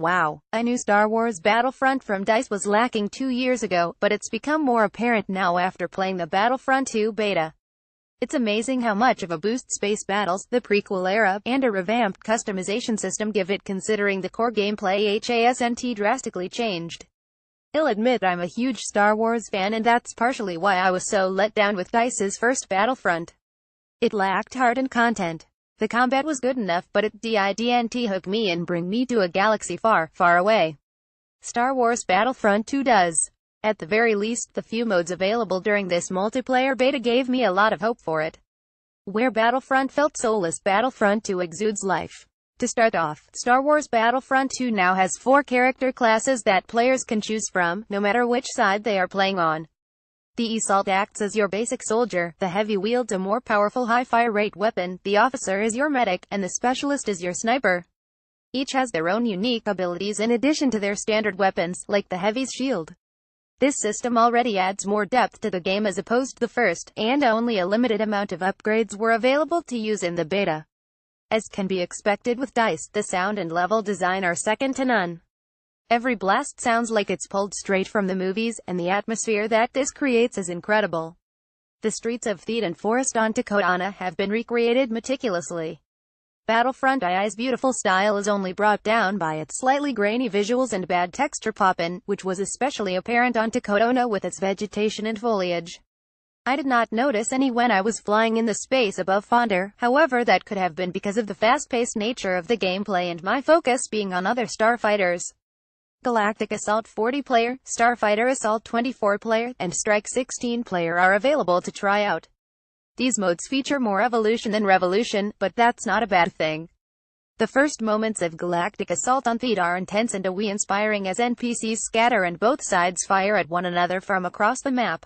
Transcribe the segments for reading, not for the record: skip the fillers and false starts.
Wow, I knew Star Wars Battlefront from DICE was lacking 2 years ago, but it's become more apparent now after playing the Battlefront 2 beta. It's amazing how much of a boost space battles, the prequel era, and a revamped customization system give it considering the core gameplay hasn't drastically changed. I'll admit I'm a huge Star Wars fan and that's partially why I was so let down with DICE's first Battlefront. It lacked heart and content. The combat was good enough, but it didn't hook me and bring me to a galaxy far, far away. Star Wars Battlefront 2 does. At the very least, the few modes available during this multiplayer beta gave me a lot of hope for it. Where Battlefront felt soulless, Battlefront 2 exudes life. To start off, Star Wars Battlefront 2 now has 4 character classes that players can choose from, no matter which side they are playing on. The Assault acts as your basic soldier, the Heavy wields a more powerful high-fire rate weapon, the Officer is your medic, and the Specialist is your sniper. Each has their own unique abilities in addition to their standard weapons, like the Heavy's shield. This system already adds more depth to the game as opposed to the first, and only a limited amount of upgrades were available to use in the beta. As can be expected with DICE, the sound and level design are second to none. Every blast sounds like it's pulled straight from the movies, and the atmosphere that this creates is incredible. The streets of Theed and Forest on Takodana have been recreated meticulously. Battlefront II's beautiful style is only brought down by its slightly grainy visuals and bad texture pop-in, which was especially apparent on Takodana with its vegetation and foliage. I did not notice any when I was flying in the space above Fonder, however that could have been because of the fast-paced nature of the gameplay and my focus being on other starfighters. Galactic Assault 40-player, Starfighter Assault 24-player, and Strike 16-player are available to try out. These modes feature more evolution than revolution, but that's not a bad thing. The first moments of Galactic Assault on Theed are intense and awe-inspiring as NPCs scatter and both sides fire at one another from across the map.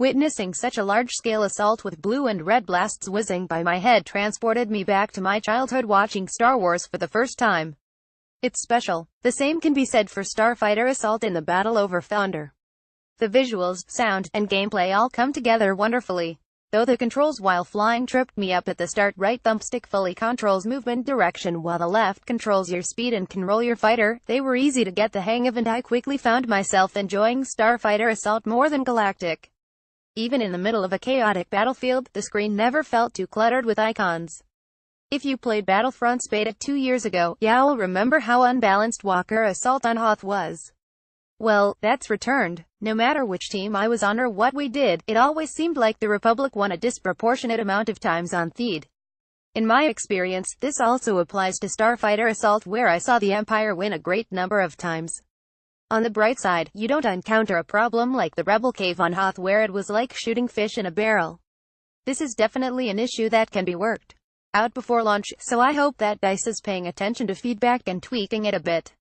Witnessing such a large-scale assault with blue and red blasts whizzing by my head transported me back to my childhood watching Star Wars for the first time. It's special. The same can be said for Starfighter Assault in the battle over Fonder. The visuals, sound, and gameplay all come together wonderfully. Though the controls while flying tripped me up at the start, right thumbstick fully controls movement direction while the left controls your speed and can roll your fighter, they were easy to get the hang of and I quickly found myself enjoying Starfighter Assault more than Galactic. Even in the middle of a chaotic battlefield, the screen never felt too cluttered with icons. If you played Battlefront's beta 2 years ago, you'll remember how unbalanced Walker Assault on Hoth was. Well, that's returned. No matter which team I was on or what we did, it always seemed like the Republic won a disproportionate amount of times on Theed. In my experience, this also applies to Starfighter Assault where I saw the Empire win a great number of times. On the bright side, you don't encounter a problem like the Rebel Cave on Hoth where it was like shooting fish in a barrel. This is definitely an issue that can be worked out before launch, so I hope that DICE is paying attention to feedback and tweaking it a bit.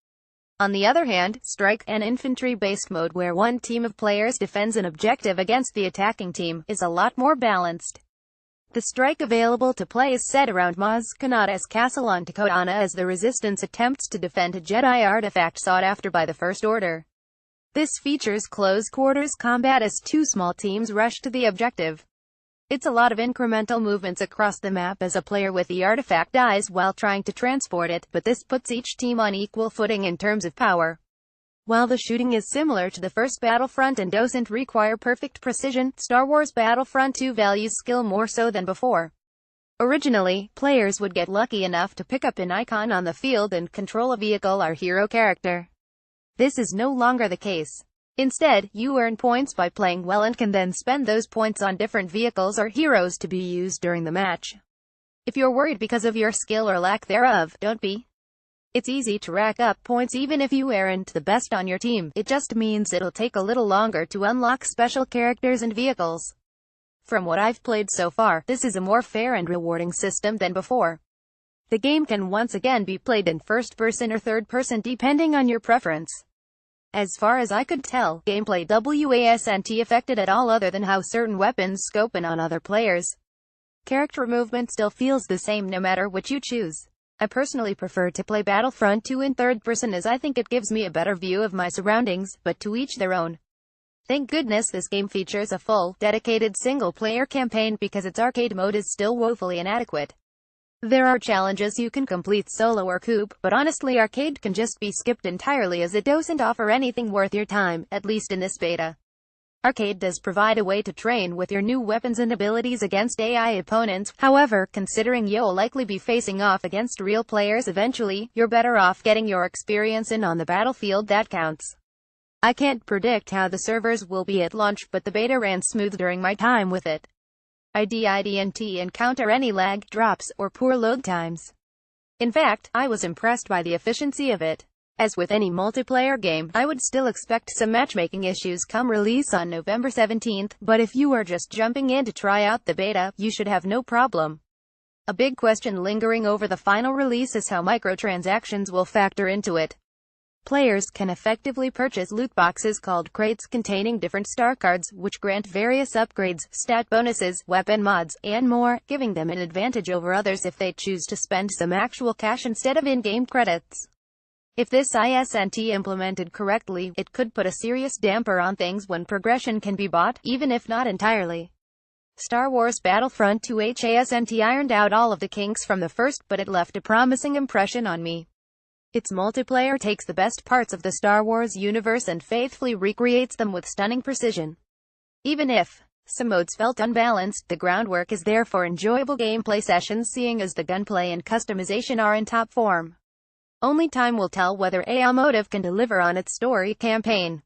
On the other hand, Strike, an infantry-based mode where one team of players defends an objective against the attacking team, is a lot more balanced. The Strike available to play is set around Maz Kanata's castle on Takodana as the Resistance attempts to defend a Jedi artifact sought after by the First Order. This features close-quarters combat as 2 small teams rush to the objective. It's a lot of incremental movements across the map as a player with the artifact dies while trying to transport it, but this puts each team on equal footing in terms of power. While the shooting is similar to the first Battlefront and doesn't require perfect precision, Star Wars Battlefront 2 values skill more so than before. Originally, players would get lucky enough to pick up an icon on the field and control a vehicle or hero character. This is no longer the case. Instead, you earn points by playing well and can then spend those points on different vehicles or heroes to be used during the match. If you're worried because of your skill or lack thereof, don't be. It's easy to rack up points even if you aren't the best on your team, it just means it'll take a little longer to unlock special characters and vehicles. From what I've played so far, this is a more fair and rewarding system than before. The game can once again be played in first person or third person depending on your preference. As far as I could tell, gameplay wasn't affected at all other than how certain weapons scope in on other players. Character movement still feels the same no matter which you choose. I personally prefer to play Battlefront 2 in third person as I think it gives me a better view of my surroundings, but to each their own. Thank goodness this game features a full, dedicated single-player campaign because its arcade mode is still woefully inadequate. There are challenges you can complete solo or coop, but honestly arcade can just be skipped entirely as it doesn't offer anything worth your time, at least in this beta. Arcade does provide a way to train with your new weapons and abilities against AI opponents, however, considering you'll likely be facing off against real players eventually, you're better off getting your experience in on the battlefield that counts. I can't predict how the servers will be at launch, but the beta ran smooth during my time with it. I didn't encounter any lag, drops, or poor load times. In fact, I was impressed by the efficiency of it. As with any multiplayer game, I would still expect some matchmaking issues come release on November 17th, but if you are just jumping in to try out the beta, you should have no problem. A big question lingering over the final release is how microtransactions will factor into it. Players can effectively purchase loot boxes called crates containing different star cards, which grant various upgrades, stat bonuses, weapon mods, and more, giving them an advantage over others if they choose to spend some actual cash instead of in-game credits. If this isn't implemented correctly, it could put a serious damper on things when progression can be bought, even if not entirely. Star Wars Battlefront 2 hasn't ironed out all of the kinks from the first, but it left a promising impression on me. Its multiplayer takes the best parts of the Star Wars universe and faithfully recreates them with stunning precision. Even if some modes felt unbalanced, the groundwork is there for enjoyable gameplay sessions, seeing as the gunplay and customization are in top form. Only time will tell whether AI Motive can deliver on its story campaign.